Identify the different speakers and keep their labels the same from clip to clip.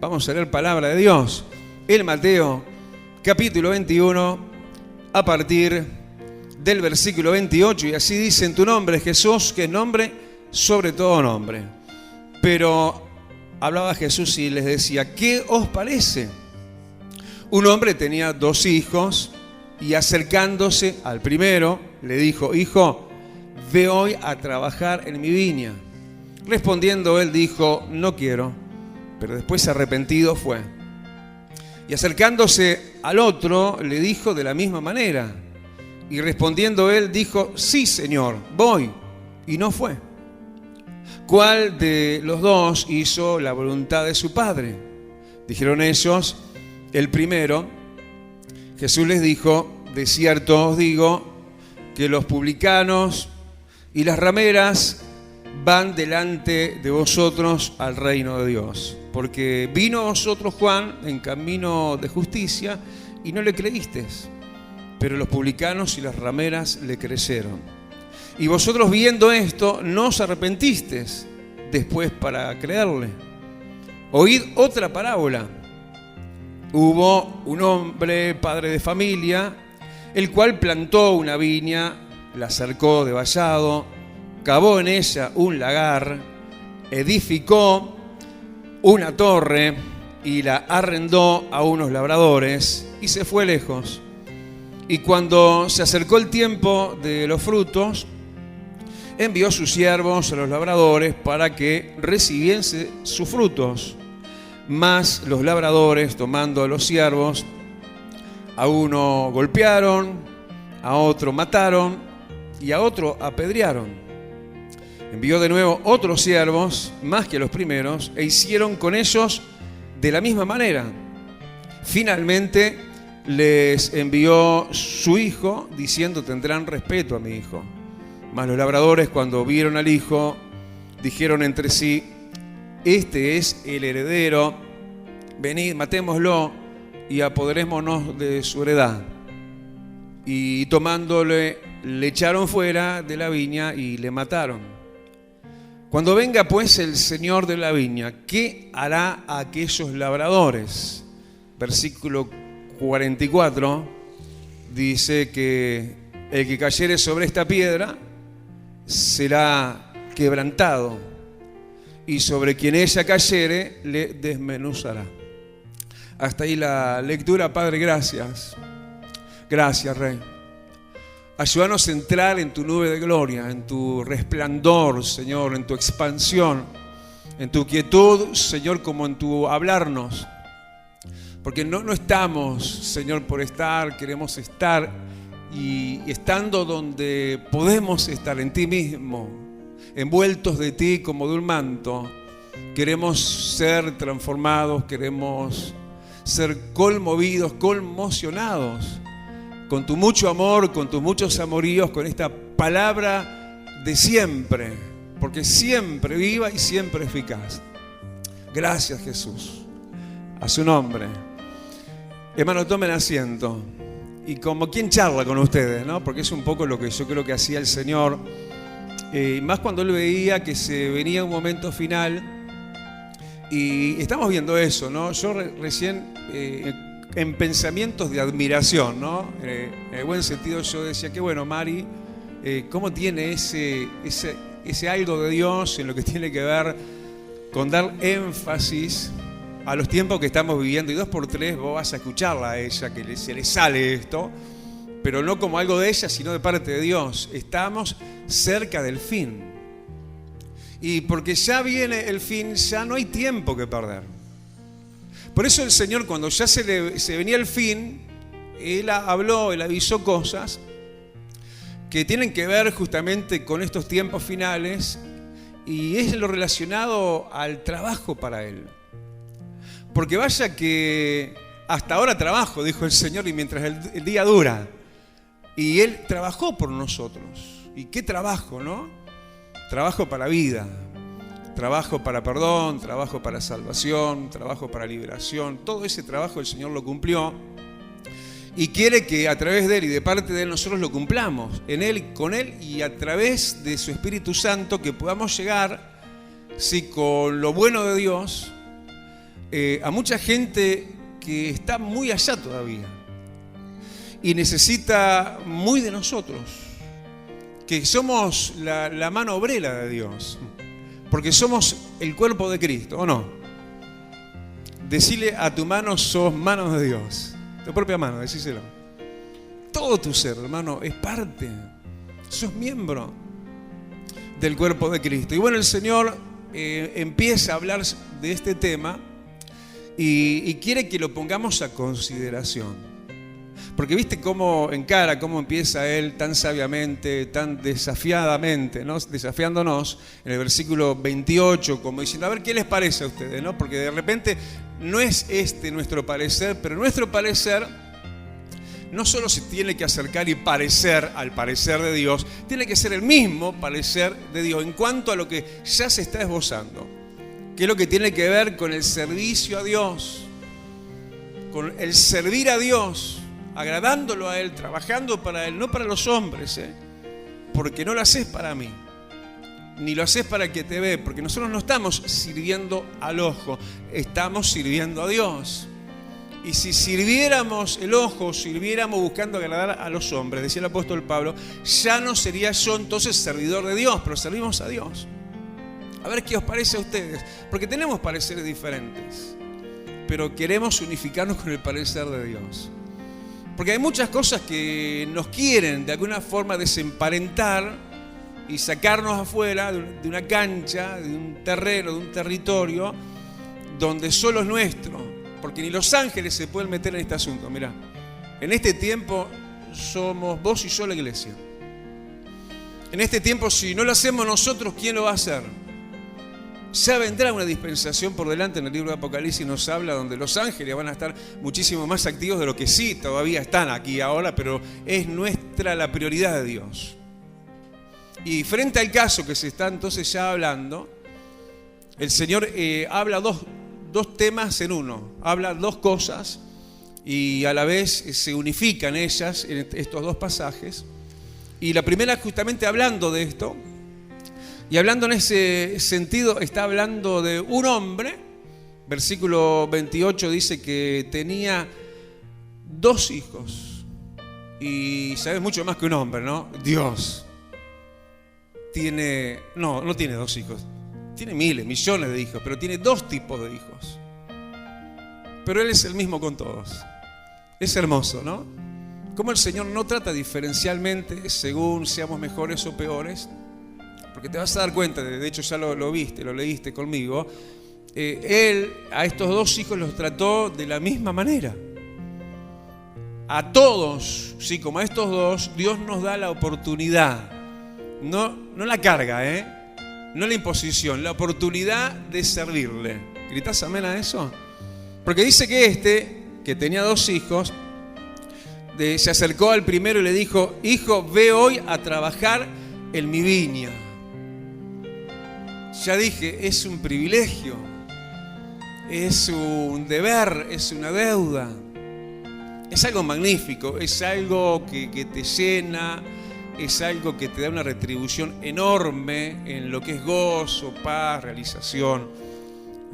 Speaker 1: Vamos a leer palabra de Dios en Mateo capítulo 21 a partir del versículo 28, y así dice: en tu nombre, Jesús, que es nombre sobre todo nombre. Pero hablaba Jesús y les decía: ¿qué os parece? Un hombre tenía 2 hijos y acercándose al primero le dijo: hijo, ve hoy a trabajar en mi viña. Respondiendo él dijo: no quiero. Pero después, arrepentido, fue. Y acercándose al otro le dijo de la misma manera. Y respondiendo él dijo: sí, Señor, voy. Y no fue. ¿Cuál de los 2 hizo la voluntad de su padre? Dijeron ellos: el primero. Jesús les dijo: de cierto os digo que los publicanos y las rameras van delante de vosotros al reino de Dios. Porque vino a vosotros Juan en camino de justicia y no le creísteis, pero los publicanos y las rameras le creyeron. Y vosotros, viendo esto, no os arrepentisteis después para creerle. Oíd otra parábola. Hubo un hombre, padre de familia, el cual plantó una viña, la cercó de vallado, cavó en ella un lagar, edificó una torre y la arrendó a unos labradores y se fue lejos. Y cuando se acercó el tiempo de los frutos, envió sus siervos a los labradores para que recibiese sus frutos. Mas los labradores, tomando a los siervos, a uno golpearon, a otro mataron y a otro apedrearon. Envió de nuevo otros siervos, más que los primeros, e hicieron con ellos de la misma manera. Finalmente les envió su hijo, diciendo: tendrán respeto a mi hijo. Mas los labradores, cuando vieron al hijo, dijeron entre sí: este es el heredero, venid, matémoslo y apoderémonos de su heredad. Y tomándole, le echaron fuera de la viña y le mataron. Cuando venga pues el Señor de la viña, ¿qué hará a aquellos labradores? Versículo 44 dice que el que cayere sobre esta piedra será quebrantado, y sobre quien ella cayere le desmenuzará. Hasta ahí la lectura. Padre, gracias. Gracias, Rey. Ayúdanos a entrar en tu nube de gloria, en tu resplandor, Señor, en tu expansión, en tu quietud, Señor, como en tu hablarnos. Porque no estamos, Señor, por estar, queremos estar, y estando donde podemos estar, en ti mismo, envueltos de ti como de un manto. Queremos ser transformados, queremos ser conmovidos, conmocionados con tu mucho amor, con tus muchos amoríos, con esta palabra de siempre, porque siempre viva y siempre eficaz. Gracias, Jesús. A su nombre. Hermano, tomen asiento. Y como quien charla con ustedes, ¿no? Porque es un poco lo que yo creo que hacía el Señor. Más cuando Él veía que se venía un momento final. Y estamos viendo eso, ¿no? Yo recién... en pensamientos de admiración, ¿no? En el buen sentido, yo decía: qué bueno, Mari, cómo tiene ese algo de Dios en lo que tiene que ver con dar énfasis a los tiempos que estamos viviendo. Y 2x3 vos vas a escucharla a ella, que se le sale esto, pero no como algo de ella, sino de parte de Dios. Estamos cerca del fin. Y porque ya viene el fin, ya no hay tiempo que perder. Por eso el Señor, cuando ya se venía el fin, Él habló, Él avisó cosas que tienen que ver justamente con estos tiempos finales, y es lo relacionado al trabajo para Él. Porque vaya que hasta ahora trabajo, dijo el Señor, y mientras el día dura. Y Él trabajó por nosotros. ¿Y qué trabajo, no? Trabajo para vida. Trabajo para perdón, trabajo para salvación, trabajo para liberación. Todo ese trabajo el Señor lo cumplió. Y quiere que a través de Él y de parte de Él nosotros lo cumplamos, en Él, con Él y a través de su Espíritu Santo, que podamos llegar, sí, con lo bueno de Dios, a mucha gente que está muy allá todavía y necesita muy de nosotros, que somos la mano obrera de Dios, porque somos el cuerpo de Cristo, ¿o no? Decile a tu mano: sos manos de Dios. Tu propia mano, decíselo. Todo tu ser, hermano, es parte. Sos miembro del cuerpo de Cristo. Y bueno, el Señor empieza a hablar de este tema y quiere que lo pongamos a consideración. Porque viste cómo encara, cómo empieza Él tan sabiamente, tan desafiadamente, ¿no? Desafiándonos en el versículo 28, como diciendo: a ver, ¿qué les parece a ustedes, ¿no? Porque de repente no es este nuestro parecer, pero nuestro parecer no solo se tiene que acercar y parecer al parecer de Dios, tiene que ser el mismo parecer de Dios en cuanto a lo que ya se está esbozando, que es lo que tiene que ver con el servicio a Dios, con el servir a Dios, agradándolo a Él, trabajando para Él, no para los hombres, porque no lo haces para mí, ni lo haces para que te ve, porque nosotros no estamos sirviendo al ojo, estamos sirviendo a Dios. Y si sirviéramos el ojo, sirviéramos buscando agradar a los hombres, decía el apóstol Pablo, ya no sería yo entonces servidor de Dios, pero servimos a Dios. A ver qué os parece a ustedes, porque tenemos pareceres diferentes, pero queremos unificarnos con el parecer de Dios. Porque hay muchas cosas que nos quieren de alguna forma desemparentar y sacarnos afuera de una cancha, de un terreno, de un territorio donde solo es nuestro. Porque ni los ángeles se pueden meter en este asunto. Mirá, en este tiempo somos vos y yo la iglesia. En este tiempo, si no lo hacemos nosotros, ¿quién lo va a hacer? Ya vendrá una dispensación por delante. En el libro de Apocalipsis nos habla donde los ángeles van a estar muchísimo más activos de lo que sí todavía están aquí ahora, pero es nuestra la prioridad de Dios. Y frente al caso que se está entonces ya hablando, el Señor habla dos temas en uno, habla dos cosas y a la vez se unifican ellas en estos dos pasajes. Y la primera, justamente hablando de esto, y hablando en ese sentido, está hablando de un hombre. Versículo 28 dice que tenía 2 hijos. Y sabes mucho más que un hombre, ¿no? Dios no tiene 2 hijos. Tiene miles, millones de hijos, pero tiene 2 tipos de hijos. Pero Él es el mismo con todos. Es hermoso, ¿no? Cómo el Señor no trata diferencialmente según seamos mejores o peores. Porque te vas a dar cuenta, de hecho ya lo viste, lo leíste conmigo. Él a estos 2 hijos los trató de la misma manera. A todos, sí, como a estos 2, Dios nos da la oportunidad. No la carga, no la imposición, la oportunidad de servirle. ¿Gritás amén a eso? Porque dice que que tenía 2 hijos, se acercó al primero y le dijo: hijo, ve hoy a trabajar en mi viña. Ya dije, es un privilegio, es un deber, es una deuda. Es algo magnífico, es algo que te llena, es algo que te da una retribución enorme en lo que es gozo, paz, realización.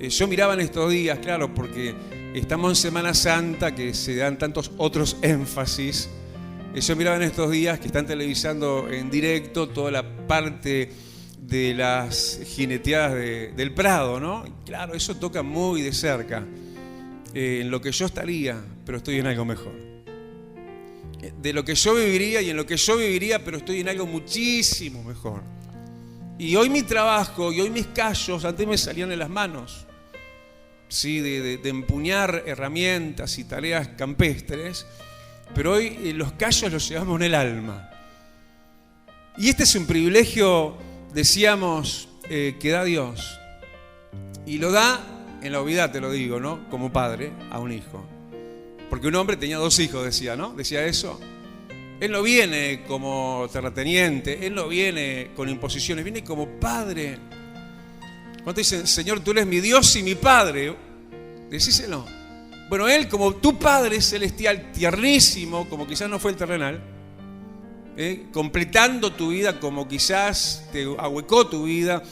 Speaker 1: Yo miraba en estos días, claro, porque estamos en Semana Santa, que se dan tantos otros énfasis. Yo miraba en estos días que están televisando en directo toda la parte de las jineteadas del Prado, ¿no? Y claro, eso toca muy de cerca en lo que yo estaría, pero estoy en algo mejor. De lo que yo viviría y en lo que yo viviría, pero estoy en algo muchísimo mejor. Y hoy mi trabajo y hoy mis callos antes me salían en las manos, ¿sí? de empuñar herramientas y tareas campestres, pero hoy los callos los llevamos en el alma. Y este es un privilegio, decíamos, que da Dios. Y lo da en la obviedad, te lo digo, ¿no? Como padre a un hijo. Porque un hombre tenía 2 hijos, decía, ¿no? Decía eso. Él no viene como terrateniente, Él no viene con imposiciones, viene como padre. Cuando dicen, Señor, tú eres mi Dios y mi Padre, decíselo. Bueno, Él, como tu Padre celestial, tiernísimo, como quizás no fue el terrenal, completando tu vida como quizás te ahuecó tu vida,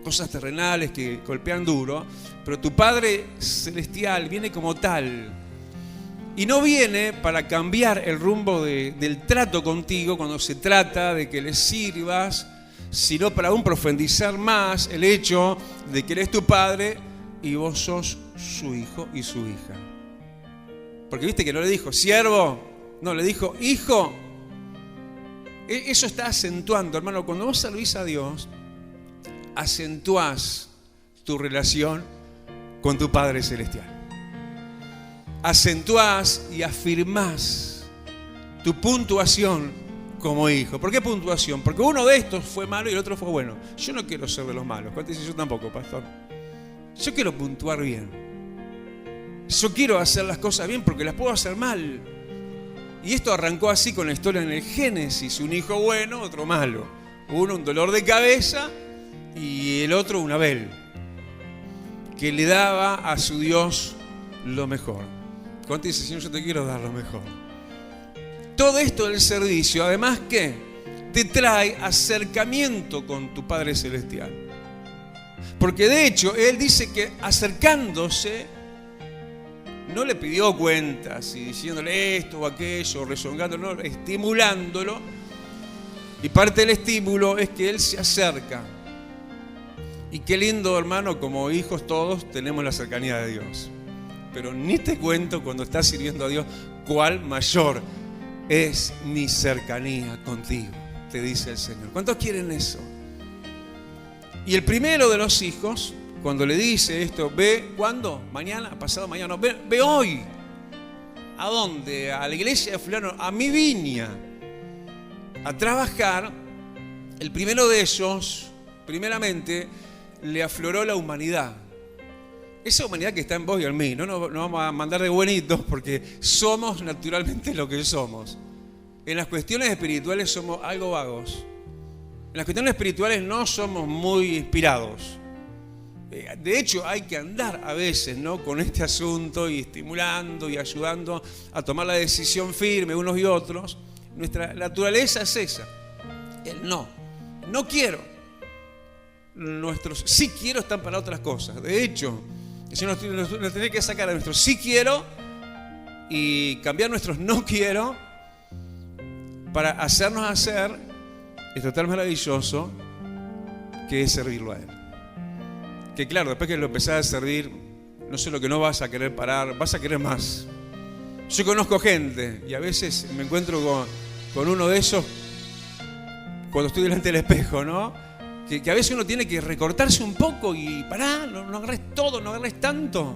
Speaker 1: cosas terrenales que golpean duro, pero tu Padre celestial viene como tal. Y no viene para cambiar el rumbo del trato contigo cuando se trata de que le sirvas, sino para aún profundizar más el hecho de que Él es tu Padre y vos sos su hijo y su hija. Porque viste que no le dijo siervo, no, le dijo hijo. Eso está acentuando, hermano. Cuando vos servís a Dios, acentuás tu relación con tu Padre Celestial. Acentuás y afirmás tu puntuación como hijo. ¿Por qué puntuación? Porque uno de estos fue malo y el otro fue bueno. Yo no quiero ser de los malos. ¿Cuánto dice? Yo tampoco, pastor. Yo quiero puntuar bien. Yo quiero hacer las cosas bien porque las puedo hacer mal. Y esto arrancó así con la historia en el Génesis. Un hijo bueno, otro malo. Uno un dolor de cabeza y el otro un Abel, que le daba a su Dios lo mejor. ¿Cuánto dice, Señor, yo te quiero dar lo mejor? Todo esto del servicio, además, ¿qué? Te trae acercamiento con tu Padre Celestial. Porque de hecho, Él dice que acercándose, no le pidió cuentas y diciéndole esto o aquello, rezongándolo, estimulándolo. Y parte del estímulo es que Él se acerca. Y qué lindo, hermano, como hijos todos tenemos la cercanía de Dios. Pero ni te cuento cuando estás sirviendo a Dios cuál mayor es mi cercanía contigo, te dice el Señor. ¿Cuántos quieren eso? Y el primero de los hijos, cuando le dice esto, ve, ¿cuándo? Mañana, pasado mañana, no, ve hoy. ¿A dónde? A la iglesia de fulano, a mi viña, a trabajar. El primero de ellos, primeramente, le afloró la humanidad. Esa humanidad que está en vos y en mí. No nos vamos a mandar de buenitos porque somos naturalmente lo que somos. En las cuestiones espirituales somos algo vagos. En las cuestiones espirituales no somos muy inspirados. De hecho, hay que andar a veces, ¿no?, con este asunto y estimulando y ayudando a tomar la decisión firme unos y otros. Nuestra naturaleza es esa. El no quiero. Nuestros sí quiero están para otras cosas. De hecho, el Señor nos tiene que sacar a nuestros sí quiero y cambiar nuestros no quiero para hacernos hacer esto tan maravilloso que es servirlo a Él. Que claro, después que lo empezás a servir, no solo que no vas a querer parar, vas a querer más. Yo conozco gente y a veces me encuentro con uno de esos cuando estoy delante del espejo, ¿no? Que a veces uno tiene que recortarse un poco y pará, no agarres todo, no agarres tanto.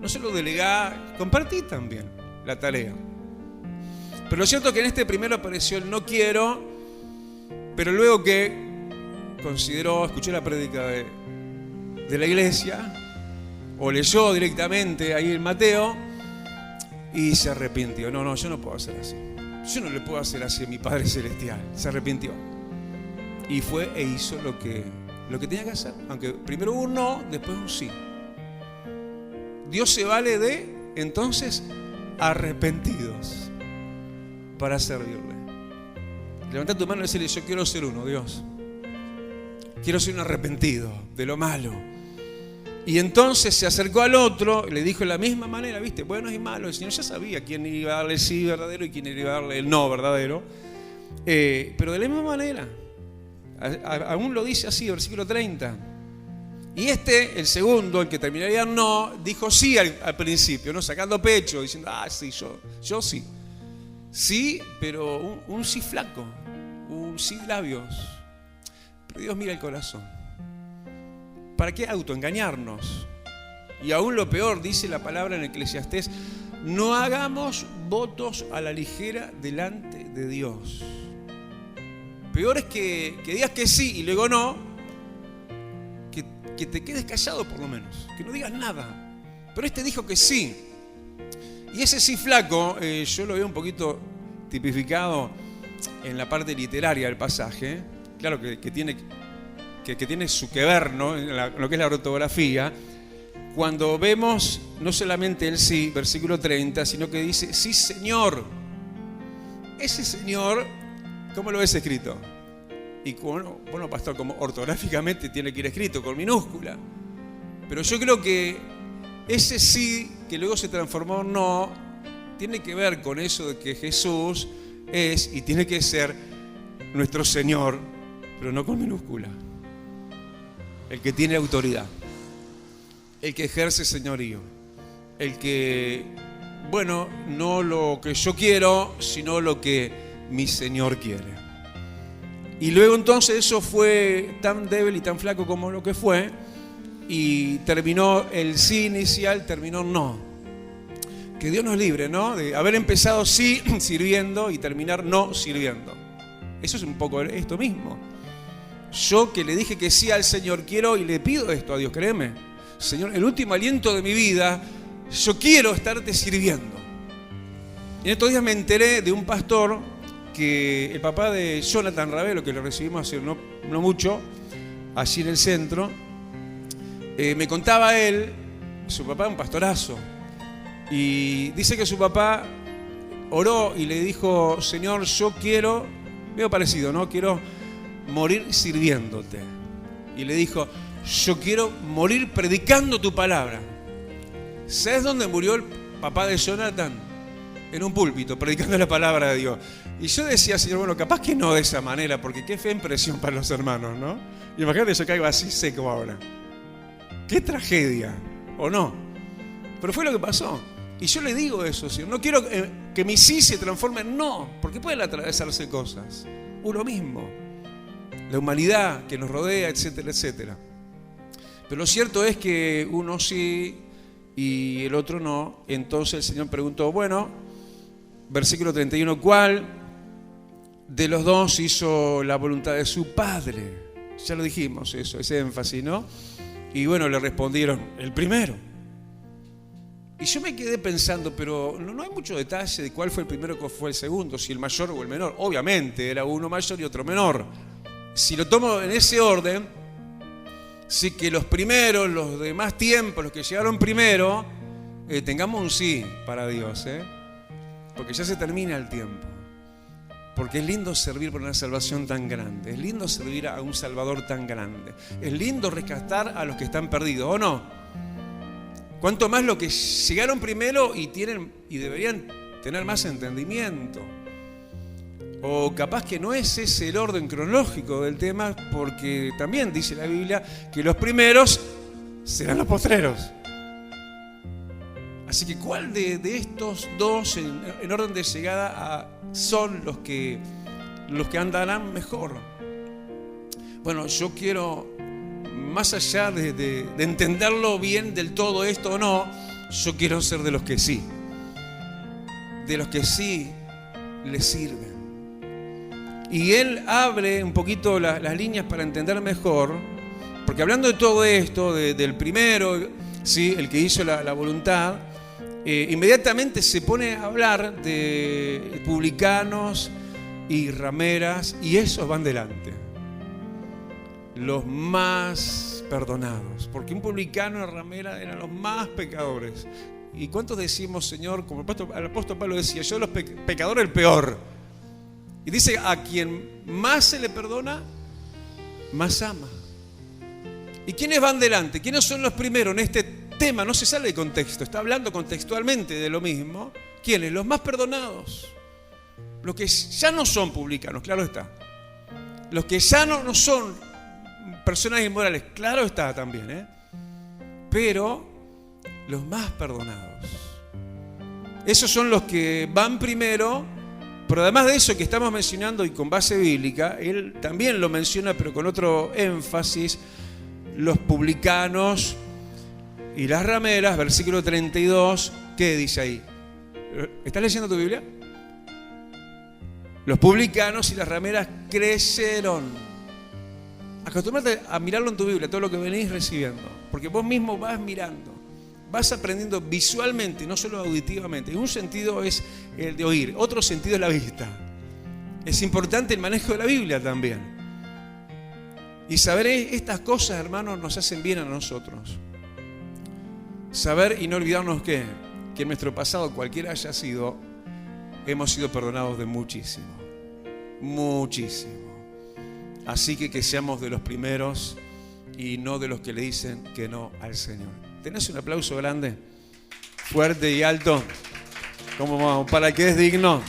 Speaker 1: No solo delegá, compartí también la tarea. Pero lo cierto es que en este primero apareció el no quiero, pero luego que escuchó la prédica de la iglesia, o leyó directamente ahí en Mateo, y se arrepintió. No, yo no puedo hacer así. Yo no le puedo hacer así a mi Padre Celestial. Se arrepintió. Y fue e hizo lo que tenía que hacer. Aunque primero un no, después un sí. Dios se vale de, entonces, arrepentidos para servirle. Levanta tu mano y decirle, yo quiero ser uno, Dios. Quiero ser un arrepentido de lo malo. Y entonces se acercó al otro y le dijo de la misma manera, ¿viste? Buenos y malos. El Señor ya sabía quién iba a darle el sí verdadero y quién iba a darle el no verdadero. Pero de la misma manera. Aún lo dice así, versículo 30. Y el segundo, el que terminaría en no, dijo sí al principio, ¿no? Sacando pecho, diciendo, sí, yo sí. Sí, pero un sí flaco, un sí de labios. Pero Dios mira el corazón. ¿Para qué autoengañarnos? Y aún lo peor, dice la palabra en Eclesiastés, no hagamos votos a la ligera delante de Dios. Peor es que digas que sí y luego no, que te quedes callado por lo menos, que no digas nada. Pero este dijo que sí. Y ese sí flaco, yo lo veo un poquito tipificado en la parte literaria del pasaje. Claro que tiene su que ver, ¿no?, en lo que es la ortografía. Cuando vemos no solamente el sí, versículo 30, sino que dice, sí, Señor. Ese Señor, ¿cómo lo ves escrito? Y bueno, pastor, como ortográficamente tiene que ir escrito, con minúscula. Pero yo creo que ese sí, que luego se transformó en no, tiene que ver con eso de que Jesús es y tiene que ser nuestro Señor, pero no con minúscula. El que tiene autoridad, el que ejerce señorío, el que, bueno, no lo que yo quiero, sino lo que mi Señor quiere. Y luego entonces eso fue tan débil y tan flaco como lo que fue, y terminó el sí inicial, terminó no. Que Dios nos libre, ¿no? De haber empezado sí sirviendo y terminar no sirviendo. Eso es un poco esto mismo. Yo que le dije que sí al Señor, quiero y le pido esto a Dios, créeme. Señor, el último aliento de mi vida, yo quiero estarte sirviendo. Y en estos días me enteré de un pastor que el papá de Jonathan Ravelo, que lo recibimos hace no mucho, allí en el centro, me contaba él, su papá un pastorazo, y dice que su papá oró y le dijo, Señor, yo quiero, medio parecido, ¿no? Quiero morir sirviéndote. Y le dijo, yo quiero morir predicando tu palabra. ¿Sabes dónde murió el papá de Jonathan? En un púlpito, predicando la palabra de Dios. Y yo decía, Señor, bueno, capaz que no de esa manera, porque qué fea impresión para los hermanos, ¿no? Imagínate, yo caigo así seco ahora. Qué tragedia, ¿o no? Pero fue lo que pasó. Y yo le digo eso, Señor, no quiero que mi sí se transforme en no, porque pueden atravesarse cosas. Uno mismo, la humanidad que nos rodea, etcétera, etcétera. Pero lo cierto es que uno sí y el otro no. Entonces el Señor preguntó, bueno, versículo 31, ¿cuál de los dos hizo la voluntad de su Padre? Ya lo dijimos eso, ese énfasis, ¿no? Y bueno, le respondieron, el primero. Y yo me quedé pensando, pero no hay mucho detalle de cuál fue el primero y cuál fue el segundo, si el mayor o el menor. Obviamente era uno mayor y otro menor. Si lo tomo en ese orden, sí que los primeros, los de más tiempo, los que llegaron primero, tengamos un sí para Dios, porque ya se termina el tiempo. Porque es lindo servir por una salvación tan grande, es lindo servir a un Salvador tan grande, es lindo rescatar a los que están perdidos, ¿o no? Cuanto más los que llegaron primero y tienen y deberían tener más entendimiento. O capaz que no es ese el orden cronológico del tema, porque también dice la Biblia que los primeros serán los postreros. Así que ¿cuál de estos dos en orden de llegada son los que andarán mejor? Bueno, yo quiero, más allá de entenderlo bien del todo esto o no, yo quiero ser de los que sí les sirven. Y él abre un poquito las líneas para entender mejor, porque hablando de todo esto, del primero, ¿sí? El que hizo la voluntad, inmediatamente se pone a hablar de publicanos y rameras, y esos van delante. Los más perdonados, porque un publicano y una ramera eran los más pecadores. ¿Y cuántos decimos, Señor, como el apóstol Pablo decía, yo de los pecadores el peor? Y dice, a quien más se le perdona, más ama. ¿Y quiénes van delante? ¿Quiénes son los primeros en este tema? No se sale de contexto, está hablando contextualmente de lo mismo. ¿Quiénes? Los más perdonados. Los que ya no son publicanos, claro está. Los que ya no son personas inmorales, claro está también, pero los más perdonados. Esos son los que van primero, pero además de eso que estamos mencionando y con base bíblica, él también lo menciona, pero con otro énfasis, los publicanos y las rameras, versículo 32, ¿qué dice ahí? ¿Estás leyendo tu Biblia? Los publicanos y las rameras creyeron. Acostúmbrate a mirarlo en tu Biblia, todo lo que venís recibiendo, porque vos mismo vas mirando, vas aprendiendo visualmente, no solo auditivamente. Un sentido es el de oír, otro sentido es la vista. Es importante el manejo de la Biblia también. Y saber estas cosas, hermanos, nos hacen bien a nosotros. Saber y no olvidarnos que en nuestro pasado, cualquiera haya sido, hemos sido perdonados de muchísimo. Muchísimo. Así que seamos de los primeros y no de los que le dicen que no al Señor. ¿Tenés un aplauso grande, fuerte y alto? Como para que es digno.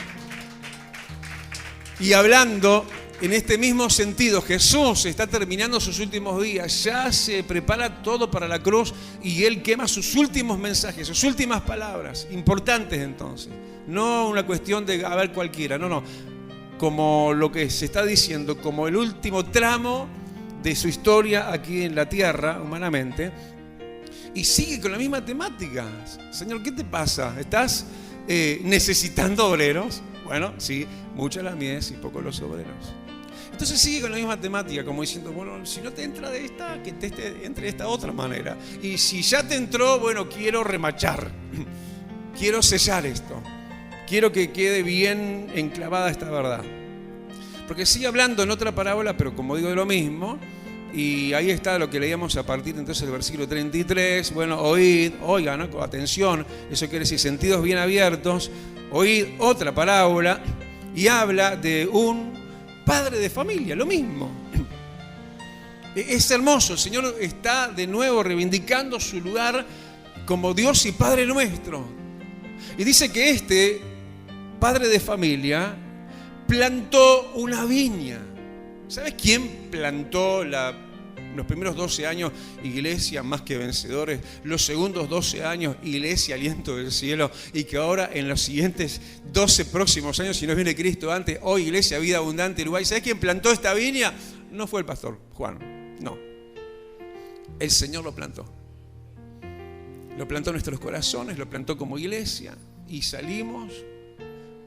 Speaker 1: Y hablando en este mismo sentido, Jesús está terminando sus últimos días, ya se prepara todo para la cruz y Él quema sus últimos mensajes, sus últimas palabras, importantes entonces. No una cuestión de a ver cualquiera, no. Como lo que se está diciendo, como el último tramo de su historia aquí en la tierra, humanamente, y sigue con la misma temática. Señor, ¿qué te pasa? ¿Estás necesitando obreros? Bueno, sí, mucha la mies y pocos los obreros. Entonces sigue con la misma temática, como diciendo, bueno, si no te entra de esta, que te entre de esta otra manera. Y si ya te entró, bueno, quiero remachar, quiero sellar esto. Quiero que quede bien enclavada esta verdad. Porque sigue hablando en otra parábola, pero como digo de lo mismo, y ahí está lo que leíamos a partir entonces del versículo 33. Bueno, oíd, oigan, ¿no? Atención, eso quiere decir sentidos bien abiertos. Oíd otra parábola y habla de un padre de familia, lo mismo. Es hermoso, el Señor está de nuevo reivindicando su lugar como Dios y Padre nuestro. Y dice que este padre de familia plantó una viña. ¿Sabes quién plantó los primeros 12 años Iglesia Más que Vencedores? Los segundos 12 años Iglesia Aliento del Cielo. Y que ahora en los siguientes 12 próximos años, si no viene Cristo antes, hoy Iglesia Vida Abundante Uruguay. ¿Sabes quién plantó esta viña? No fue el pastor Juan, no. El Señor lo plantó. Lo plantó en nuestros corazones, lo plantó como iglesia. Y salimos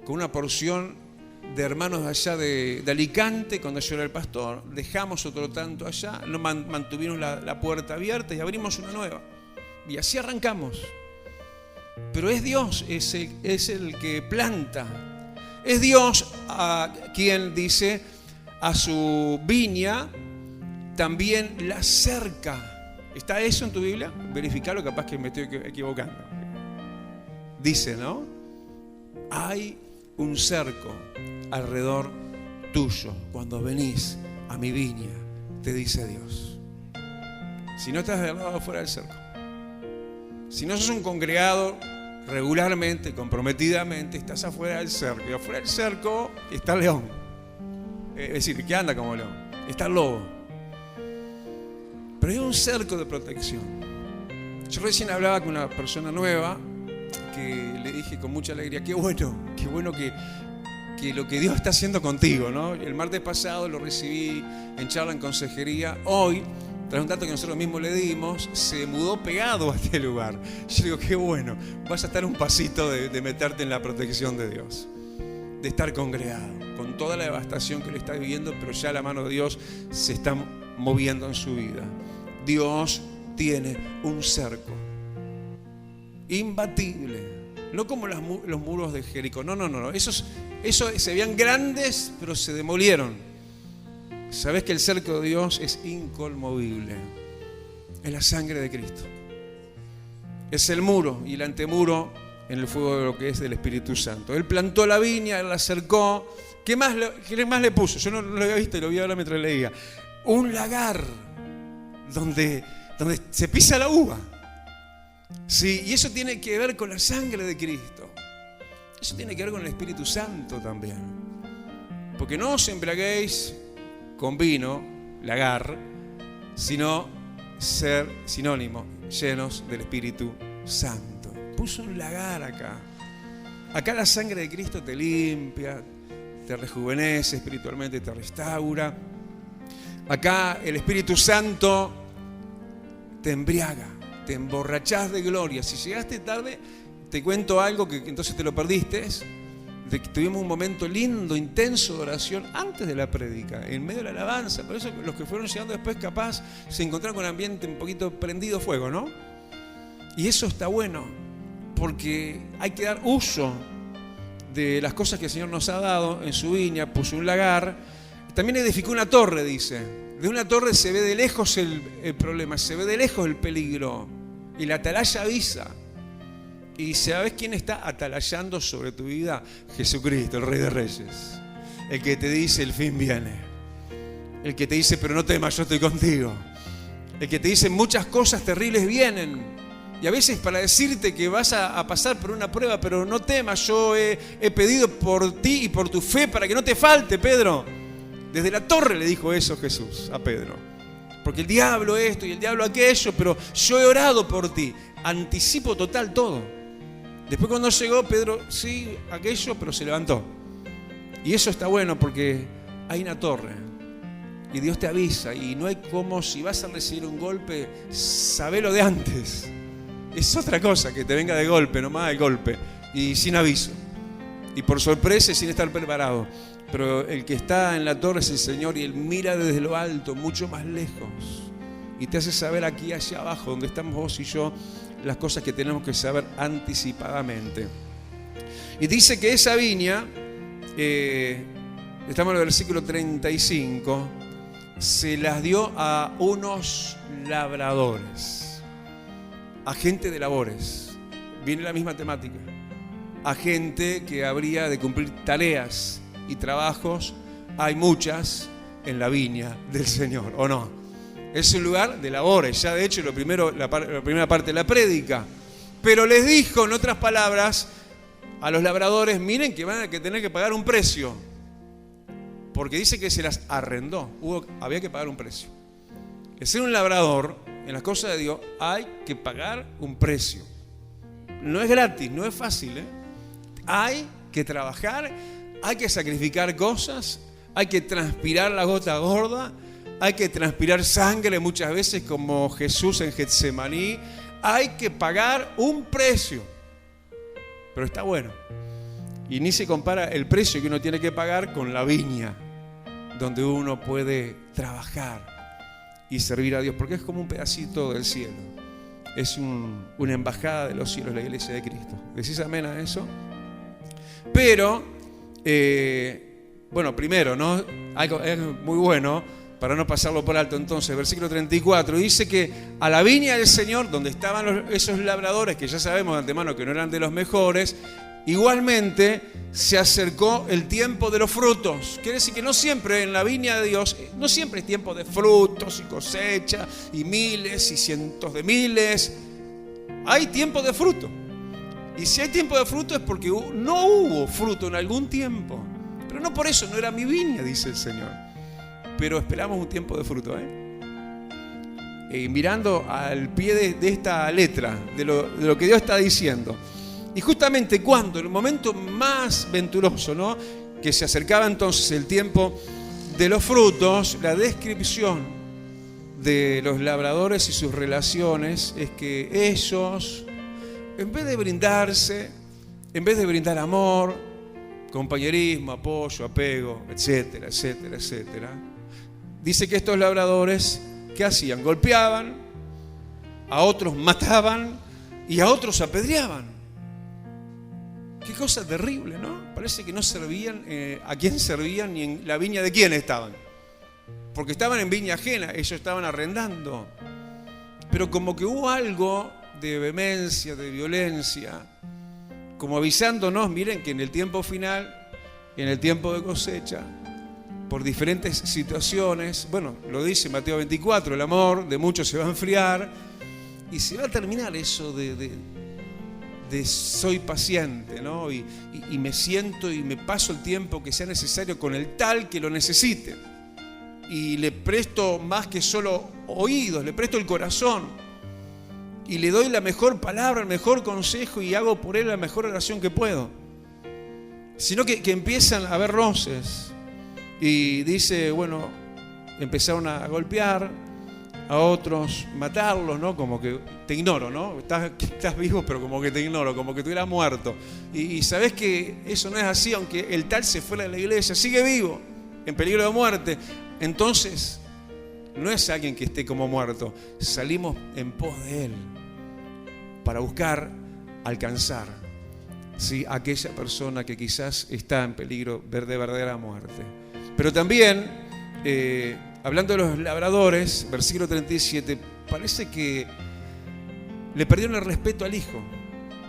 Speaker 1: con una porción de hermanos allá de Alicante, cuando yo era el pastor, dejamos otro tanto allá, no mantuvimos la puerta abierta y abrimos una nueva. Y así arrancamos. Pero es Dios, es el que planta. Es Dios a quien dice a su viña también la cerca. ¿Está eso en tu Biblia? Verificalo, capaz que me estoy equivocando. Dice, ¿no? Hay un cerco alrededor tuyo cuando venís a mi viña, te dice Dios. Si no estás del lado afuera del cerco, si no sos un congregado regularmente, comprometidamente, estás afuera del cerco. Y afuera del cerco está el león. Es decir, que anda como león. Está el lobo. Pero hay un cerco de protección. Yo recién hablaba con una persona nueva que le dije con mucha alegría, qué bueno que lo que Dios está haciendo contigo, ¿no? El martes pasado lo recibí en charla en consejería. Hoy, tras un dato que nosotros mismos le dimos, se mudó pegado a este lugar. Yo digo, qué bueno, vas a estar un pasito de meterte en la protección de Dios, de estar congregado, con toda la devastación que le está viviendo, pero ya la mano de Dios se está moviendo en su vida. Dios tiene un cerco imbatible. No como los muros de Jericó. No. Esos se veían grandes, pero se demolieron. Sabés que el cerco de Dios es inconmovible. Es la sangre de Cristo. Es el muro y el antemuro en el fuego de lo que es del Espíritu Santo. Él plantó la viña, él la cercó. ¿Qué más le puso? Yo no lo había visto y lo vi ahora mientras leía. Un lagar donde se pisa la uva. Sí, y eso tiene que ver con la sangre de Cristo. Eso tiene que ver con el Espíritu Santo también. Porque no os embriaguéis con vino, lagar, sino ser sinónimo, llenos del Espíritu Santo. Puso un lagar acá. Acá la sangre de Cristo te limpia, te rejuvenece espiritualmente, te restaura. Acá el Espíritu Santo te embriaga. Te emborrachás de gloria. Si llegaste tarde, te cuento algo que entonces te lo perdiste. Tuvimos un momento lindo, intenso de oración antes de la prédica, en medio de la alabanza. Por eso los que fueron llegando después capaz se encontraron con un ambiente un poquito prendido fuego, ¿no? Y eso está bueno, porque hay que dar uso de las cosas que el Señor nos ha dado en su viña. Puso un lagar. También edificó una torre, dice. De una torre se ve de lejos el problema, se ve de lejos el peligro. Y la atalaya avisa. ¿Y sabes quién está atalayando sobre tu vida? Jesucristo, el Rey de Reyes. El que te dice, el fin viene. El que te dice, pero no temas, yo estoy contigo. El que te dice, muchas cosas terribles vienen. Y a veces para decirte que vas a pasar por una prueba, pero no temas, yo he pedido por ti y por tu fe para que no te falte, Pedro. Desde la torre le dijo eso Jesús a Pedro. Porque el diablo esto y el diablo aquello, pero yo he orado por ti. Anticipo total todo. Después cuando llegó Pedro, sí, aquello, pero se levantó. Y eso está bueno porque hay una torre. Y Dios te avisa. Y no hay como, si vas a recibir un golpe, sabelo de antes. Es otra cosa que te venga de golpe, nomás el golpe. Y sin aviso. Y por sorpresa y sin estar preparado. Pero el que está en la torre es el Señor y Él mira desde lo alto, mucho más lejos. Y te hace saber aquí, allá abajo, donde estamos vos y yo, las cosas que tenemos que saber anticipadamente. Y dice que esa viña, estamos en el versículo 35, se las dio a unos labradores, a gente de labores. Viene la misma temática. A gente que habría de cumplir tareas y trabajos, hay muchas en la viña del Señor, ¿o no? Es un lugar de labores, ya de hecho la primera parte de la prédica. Pero les dijo, en otras palabras, a los labradores, miren que van a tener que pagar un precio. Porque dice que se las arrendó, había que pagar un precio. El ser un labrador, en las cosas de Dios, hay que pagar un precio. No es gratis, no es fácil, ¿eh? Hay que trabajar. Hay que sacrificar cosas, hay que transpirar la gota gorda, hay que transpirar sangre muchas veces como Jesús en Getsemaní. Hay que pagar un precio, pero está bueno. Y ni se compara el precio que uno tiene que pagar con la viña, donde uno puede trabajar y servir a Dios, porque es como un pedacito del cielo. Es una embajada de los cielos, la iglesia de Cristo. ¿Decís amén a eso? Pero bueno, primero, ¿no? Algo es muy bueno para no pasarlo por alto. Entonces, versículo 34 dice que a la viña del Señor, donde estaban esos labradores, que ya sabemos de antemano que no eran de los mejores, igualmente se acercó el tiempo de los frutos. Quiere decir que no siempre en la viña de Dios, no siempre es tiempo de frutos y cosecha y miles y cientos de miles. Hay tiempo de fruto. Y si hay tiempo de fruto es porque no hubo fruto en algún tiempo. Pero no por eso no era mi viña, dice el Señor. Pero esperamos un tiempo de fruto, mirando al pie de esta letra, de lo que Dios está diciendo. Y justamente cuando, en el momento más venturoso, ¿no?, que se acercaba entonces el tiempo de los frutos, la descripción de los labradores y sus relaciones es que ellos, en vez de brindarse, en vez de brindar amor, compañerismo, apoyo, apego, etcétera, etcétera, etcétera, dice que estos labradores, ¿qué hacían? Golpeaban, a otros mataban y a otros apedreaban. Qué cosa terrible, ¿no? Parece que no servían a quién servían ni en la viña de quién estaban. Porque estaban en viña ajena, ellos estaban arrendando. Pero como que hubo algo de vehemencia, de violencia, como avisándonos, miren que en el tiempo final, en el tiempo de cosecha, por diferentes situaciones, bueno, lo dice Mateo 24, el amor de muchos se va a enfriar y se va a terminar eso de soy paciente, ¿no? Y me siento y me paso el tiempo que sea necesario con el tal que lo necesite. Y le presto más que solo oídos, le presto el corazón. Y le doy la mejor palabra, el mejor consejo y hago por él la mejor oración que puedo. Sino que empiezan a haber roces. Y dice, bueno, empezaron a golpear, a otros matarlos, ¿no? Como que te ignoro, ¿no? Estás vivo, pero como que te ignoro, como que tú eras muerto. Y sabes que eso no es así, aunque el tal se fuera de la iglesia, sigue vivo, en peligro de muerte. Entonces, no es alguien que esté como muerto. Salimos en pos de él para buscar alcanzar, ¿sí?, aquella persona que quizás está en peligro de verdadera muerte. Pero también, hablando de los labradores, versículo 37, parece que le perdieron el respeto al hijo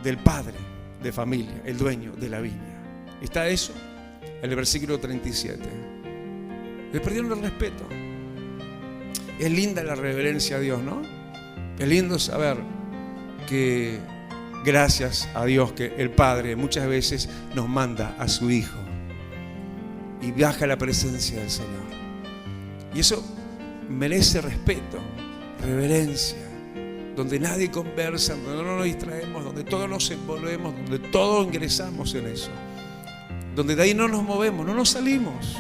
Speaker 1: del padre de familia, el dueño de la viña. ¿Está eso? En el versículo 37. Le perdieron el respeto. Es linda la reverencia a Dios, ¿no? Es lindo saber que gracias a Dios que el Padre muchas veces nos manda a su Hijo y viaja a la presencia del Señor. Y eso merece respeto, reverencia, donde nadie conversa, donde no nos distraemos, donde todos nos envolvemos, donde todos ingresamos en eso, donde de ahí no nos movemos, no nos salimos.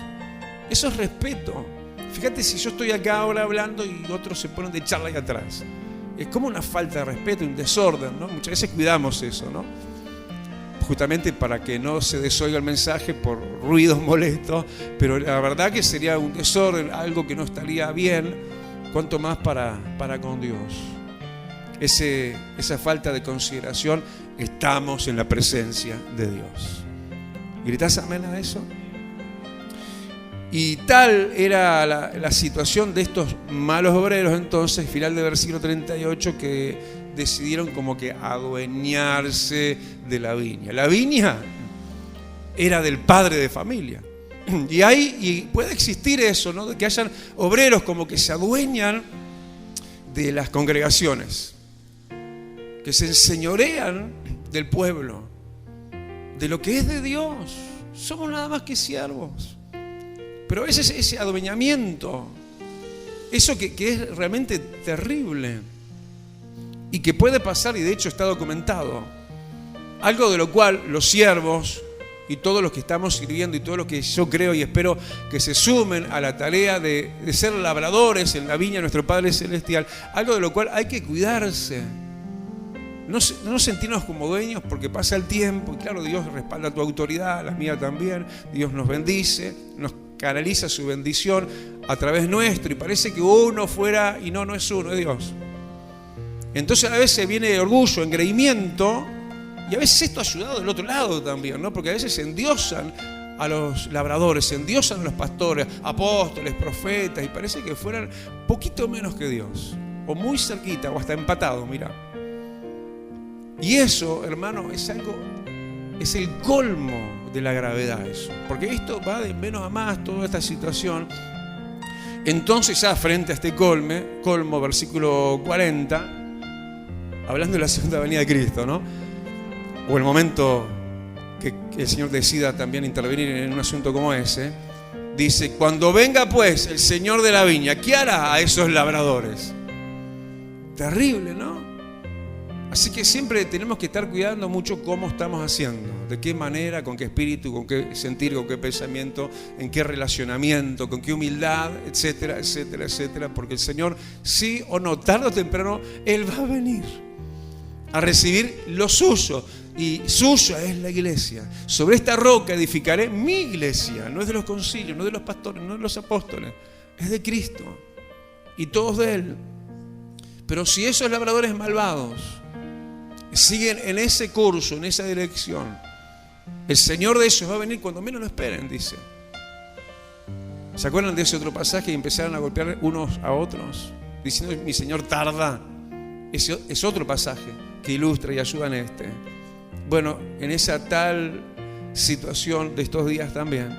Speaker 1: Eso es respeto. Fíjate si yo estoy acá ahora hablando y otros se ponen de charla ahí atrás. Es como una falta de respeto, un desorden, ¿no? Muchas veces cuidamos eso, ¿no? Justamente para que no se desoiga el mensaje por ruidos molestos, pero la verdad que sería un desorden, algo que no estaría bien, cuanto más para con Dios. Esa falta de consideración, estamos en la presencia de Dios. ¿Gritás amén a eso? Y tal era la situación de estos malos obreros entonces, final del versículo 38, que decidieron como que adueñarse de la viña. La viña era del padre de familia. Y puede existir eso, ¿no? De que hayan obreros como que se adueñan de las congregaciones, que se enseñorean del pueblo, de lo que es de Dios. Somos nada más que siervos. Pero ese adueñamiento, eso que es realmente terrible y que puede pasar, y de hecho está documentado, algo de lo cual los siervos y todos los que estamos sirviendo y todos los que yo creo y espero que se sumen a la tarea de ser labradores en la viña de nuestro Padre Celestial, algo de lo cual hay que cuidarse. No sentirnos como dueños porque pasa el tiempo y claro, Dios respalda tu autoridad, la mía también, Dios nos bendice, nos canaliza su bendición a través nuestro y parece que uno fuera y no es uno, es Dios. Entonces a veces viene orgullo, engreimiento y a veces esto ha ayudado del otro lado también, ¿no? Porque a veces se endiosan a los labradores, se endiosan a los pastores, apóstoles, profetas y parece que fueran poquito menos que Dios o muy cerquita o hasta empatados, mira. Y eso, hermano, es el colmo de la gravedad eso. Porque esto va de menos a más, toda esta situación. Entonces ya frente a este colmo, versículo 40, hablando de la segunda venida de Cristo, ¿no? O el momento que el Señor decida también intervenir en un asunto como ese, dice, cuando venga pues el Señor de la viña, ¿qué hará a esos labradores? Terrible, ¿no? Así que siempre tenemos que estar cuidando mucho cómo estamos haciendo, de qué manera, con qué espíritu, con qué sentir, con qué pensamiento, en qué relacionamiento, con qué humildad, etcétera, etcétera, etcétera. Porque el Señor, sí o no, tarde o temprano, Él va a venir a recibir lo suyo. Y suya es la iglesia. Sobre esta roca edificaré mi iglesia. No es de los concilios, no es de los pastores, no es de los apóstoles. Es de Cristo. Y todos de Él. Pero si esos labradores malvados siguen en ese curso, en esa dirección, el Señor de ellos va a venir cuando menos lo esperen, dice. ¿Se acuerdan de ese otro pasaje y empezaron a golpear unos a otros? Diciendo, mi Señor tarda. Ese es otro pasaje que ilustra y ayuda en este. Bueno, en esa tal situación de estos días también,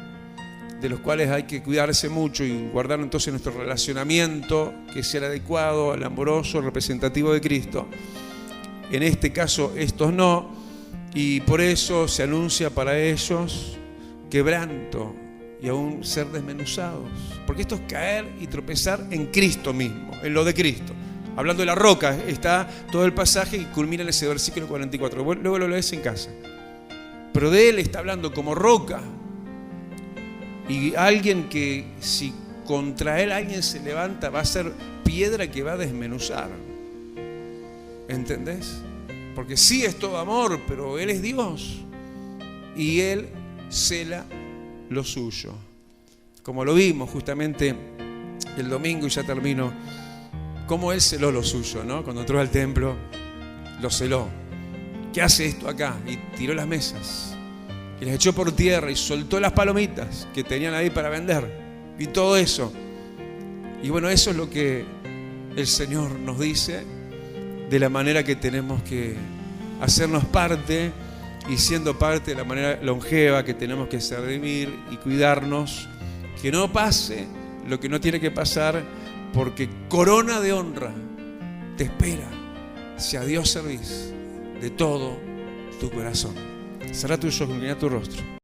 Speaker 1: de los cuales hay que cuidarse mucho y guardar entonces nuestro relacionamiento, que sea el adecuado, al amoroso, representativo de Cristo. En este caso estos no, y por eso se anuncia para ellos quebranto y aún ser desmenuzados. Porque esto es caer y tropezar en Cristo mismo, en lo de Cristo. Hablando de la roca, está todo el pasaje y culmina en ese versículo 44. Luego lo lees en casa. Pero de Él está hablando como roca. Y alguien que si contra Él alguien se levanta va a ser piedra que va a desmenuzar. ¿Entendés? Porque sí es todo amor, pero Él es Dios. Y Él cela lo suyo. Como lo vimos justamente el domingo, y ya termino, cómo Él celó lo suyo, ¿no? Cuando entró al templo, lo celó. ¿Qué hace esto acá? Y tiró las mesas. Y las echó por tierra y soltó las palomitas que tenían ahí para vender. Y todo eso. Y bueno, eso es lo que el Señor nos dice de la manera que tenemos que hacernos parte, y siendo parte de la manera longeva que tenemos que servir y cuidarnos, que no pase lo que no tiene que pasar, porque corona de honra te espera si a Dios servís de todo tu corazón. Cerrá tus ojos, mira tu rostro.